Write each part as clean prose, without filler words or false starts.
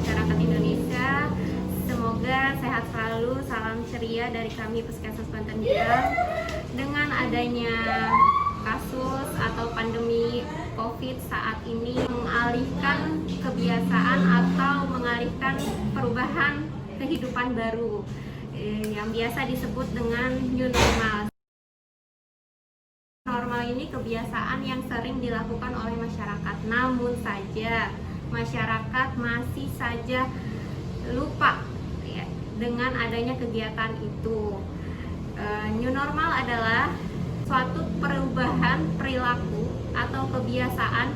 masyarakat Indonesia. Semoga sehat selalu, salam ceria dari kami Puskesmas Banten Biak. Dengan adanya kasus atau pandemi COVID saat ini mengalihkan kebiasaan atau mengalihkan perubahan kehidupan baru yang biasa disebut dengan new normal. Normal ini kebiasaan yang sering dilakukan oleh masyarakat, namun saja masyarakat masih saja lupa ya, dengan adanya kegiatan itu. New normal adalah suatu perubahan perilaku atau kebiasaan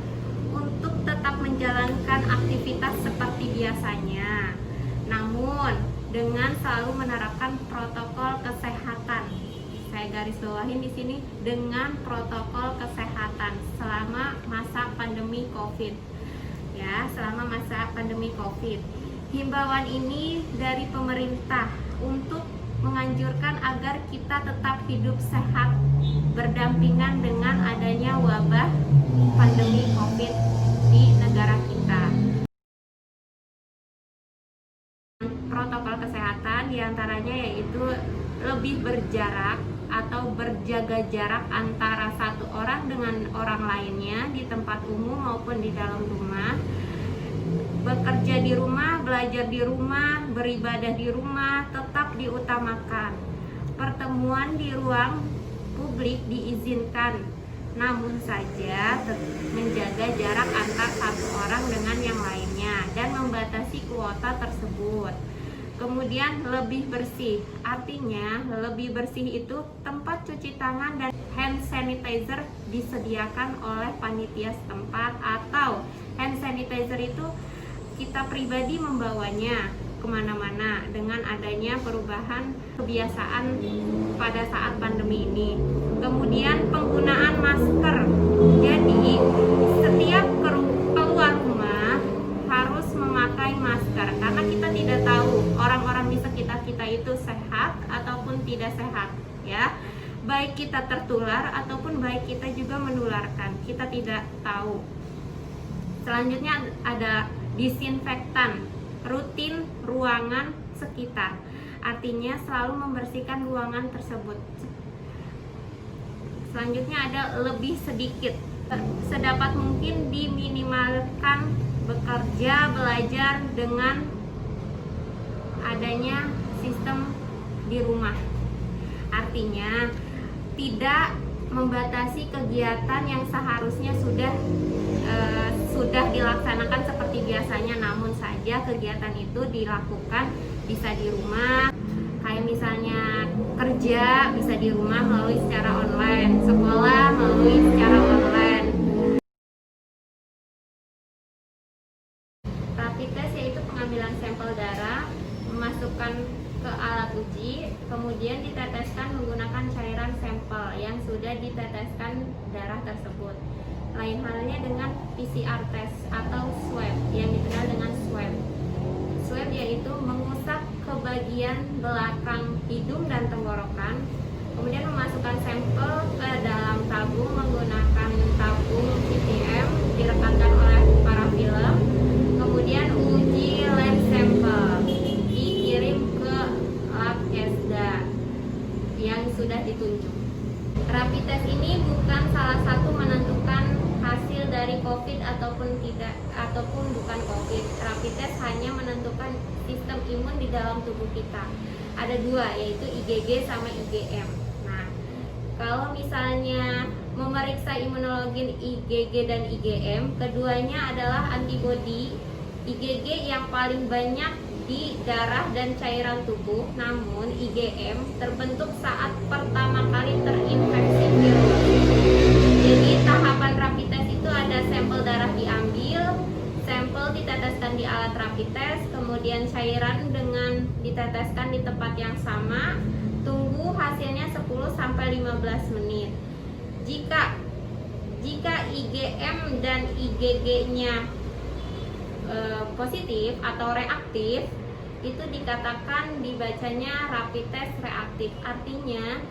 untuk tetap menjalankan aktivitas seperti biasanya, namun dengan selalu menerapkan protokol kesehatan. Saya garis bawahin di sini, dengan protokol kesehatan selama masa pandemi COVID. Ya, selama masa pandemi COVID. Himbauan ini dari pemerintah untuk menganjurkan agar kita tetap hidup sehat berdampingan dengan adanya wabah pandemi COVID di negara kita. Protokol kesehatan diantaranya yaitu lebih berjarak atau berjaga jarak antara satu orang dengan orang lainnya di tempat umum maupun di dalam rumah, bekerja di rumah, belajar di rumah, beribadah di rumah tetap diutamakan. Pertemuan di ruang publik diizinkan, namun saja menjaga jarak antar satu orang dengan yang lainnya dan membatasi kuota tersebut. Kemudian lebih bersih, artinya lebih bersih itu tempat cuci tangan dan hand sanitizer disediakan oleh panitia setempat, atau hand sanitizer itu kita pribadi membawanya kemana-mana dengan adanya perubahan kebiasaan pada saat pandemi ini. Kemudian penggunaan masker, jadi setiap keluar rumah harus memakai masker karena kita tidak tahu orang-orang di sekitar kita itu sehat ataupun tidak sehat ya, baik kita tertular ataupun baik kita juga menularkan, kita tidak tahu. Selanjutnya ada disinfektan rutin ruangan sekitar, artinya selalu membersihkan ruangan tersebut. Selanjutnya ada lebih sedikit, sedapat mungkin diminimalkan bekerja belajar dengan adanya sistem di rumah, artinya tidak membatasi kegiatan yang seharusnya sudah dilaksanakan seperti biasanya, namun saja kegiatan itu dilakukan bisa di rumah, kayak misalnya kerja bisa di rumah melalui secara online, sekolah melalui secara online. Rapid test yaitu pengambilan sampel darah, memasukkan ke alat uji, kemudian diteteskan menggunakan cairan sampel yang sudah diteteskan darah tersebut. Lain halnya dengan PCR test atau swab yang dikenal dengan swab. Swab yaitu mengusap ke bagian belakang hidung dan tenggorokan, kemudian memasukkan sampel ke dalam tabung menggunakan tabung CTM direkatkan oleh para film, kemudian uji lab sampel dikirim ke lab Kesda yang sudah ditunjuk. Rapid test ini bukan salah satu menentukan hasil dari COVID ataupun tidak, ataupun bukan COVID. Rapid test hanya menentukan sistem imun di dalam tubuh kita. Ada dua, yaitu IgG sama IgM. Nah, kalau misalnya memeriksa imunologi IgG dan IgM, keduanya adalah antibodi IgG yang paling banyak di darah dan cairan tubuh, namun IgM terbentuk saat pertama kali terinfeksi virus. Jadi tahapan rapid test itu ada sampel darah diambil, sampel diteteskan di alat rapid test, kemudian cairan dengan diteteskan di tempat yang sama, tunggu hasilnya 10-15 menit. Jika IgM dan IgG-nya positif atau reaktif, itu dikatakan dibacanya rapid test reaktif, artinya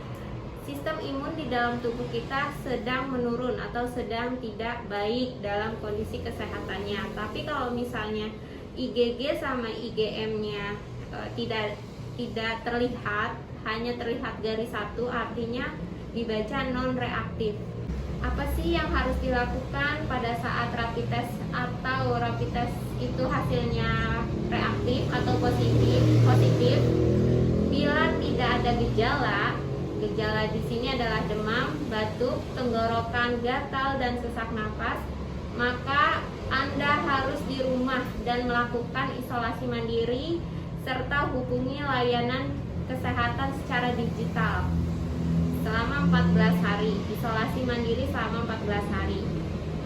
sistem imun di dalam tubuh kita sedang menurun atau sedang tidak baik dalam kondisi kesehatannya. Tapi kalau misalnya IgG sama IgM-nya tidak terlihat, hanya terlihat garis satu, artinya dibaca non reaktif. Apa sih yang harus dilakukan pada saat rapid test atau rapid test itu hasilnya reaktif atau positif? Bila tidak ada gejala di sini adalah demam, batuk, tenggorokan, gatal, dan sesak napas, maka Anda harus di rumah dan melakukan isolasi mandiri serta hubungi layanan kesehatan secara digital selama 14 hari. Isolasi mandiri selama 14 hari.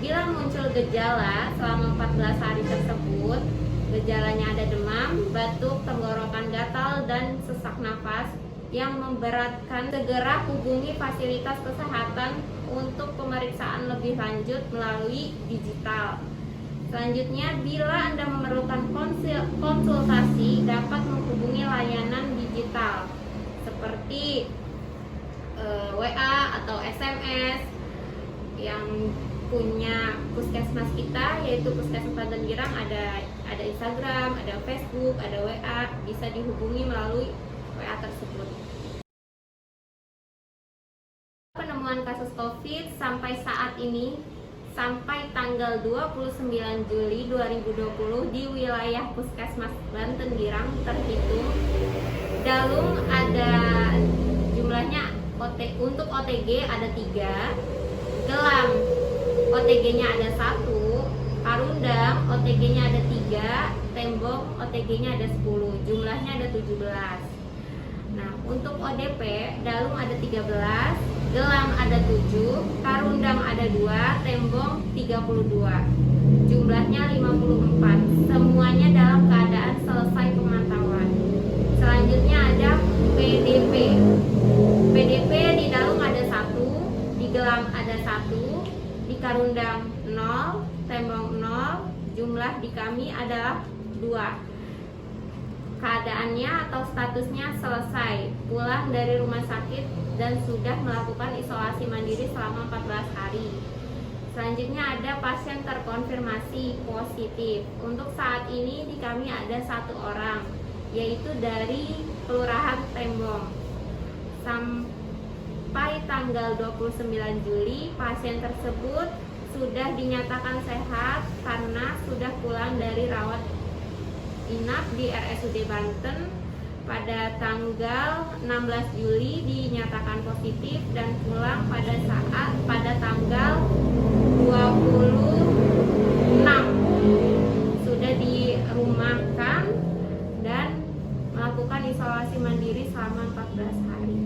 Bila muncul gejala selama 14 hari tersebut, gejalanya ada demam, batuk, tenggorokan gatal, dan sesak nafas yang memberatkan, segera hubungi fasilitas kesehatan untuk pemeriksaan lebih lanjut melalui digital. Selanjutnya, bila Anda memerlukan konsultasi, dapat menghubungi layanan digital seperti WA atau SMS yang punya puskesmas kita, yaitu Puskesmas Banten Girang. Ada Instagram, ada Facebook, ada WA, bisa dihubungi melalui WA tersebut. Penemuan kasus COVID sampai saat ini, sampai tanggal 29 Juli 2020 di wilayah Puskesmas Banten Girang terhitung. Dalung ada jumlahnya, untuk OTG ada 3, Gelam OTG-nya ada 1, Karundang OTG-nya ada 3, Tembong OTG-nya ada 10, jumlahnya ada 17. Nah, untuk ODP, Dalung ada 13, Gelam ada 7, Karundang ada 2, Tembong 32, jumlahnya 54. Semuanya dalam keadaan selesai pemantauan. Selanjutnya ada PDP. PDP di Dalung ada 1, di Gelam ada 1, di Karundang 0, Tembong 0, jumlah di kami adalah 2. Keadaannya atau statusnya selesai, pulang dari rumah sakit dan sudah melakukan isolasi mandiri selama 14 hari. Selanjutnya ada pasien terkonfirmasi positif. Untuk saat ini di kami ada 1 orang, yaitu dari Kelurahan Tembong. Sampai tanggal 29 Juli, pasien tersebut sudah dinyatakan sehat karena sudah pulang dari rawat inap di RSUD Banten. Pada tanggal 16 Juli dinyatakan positif dan pulang pada tanggal 26 sudah dirumahkan dan melakukan isolasi mandiri selama 14 hari.